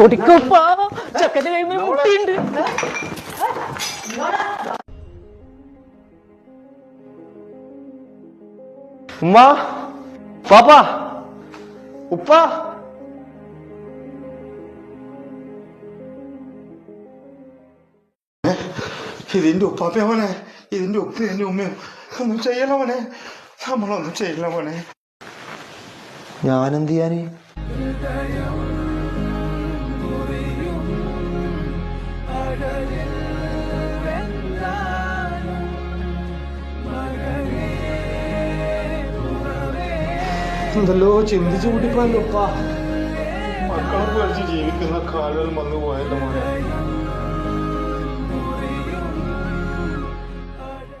ഓടിക്കോപ്പാ ചക്കന്റെ കൈമേ മുട്ടിയുണ്ട്. ഉമ്മ പാപ്പ ഉപ്പ ഇതിന്റെ ഉപ്പാപ്പ മോനെ, ഇതിന്റെ ഉപ്പ ഇതിന്റെ ഉമ്മയും ഒന്നും ചെയ്യല മോനെ, നമ്മളൊന്നും ചെയ്യില്ല മോനെ. ഞാനെന്ത് ചെയ്യാന്? എന്തല്ലോ ചിന്തിച്ചു കൂട്ടിപ്പോയല്ലോ ഉപ്പ. മക്കളെ പഠിച്ച് ജീവിക്കുന്ന കാലം വന്നു പോയല്ലോ മോനെ.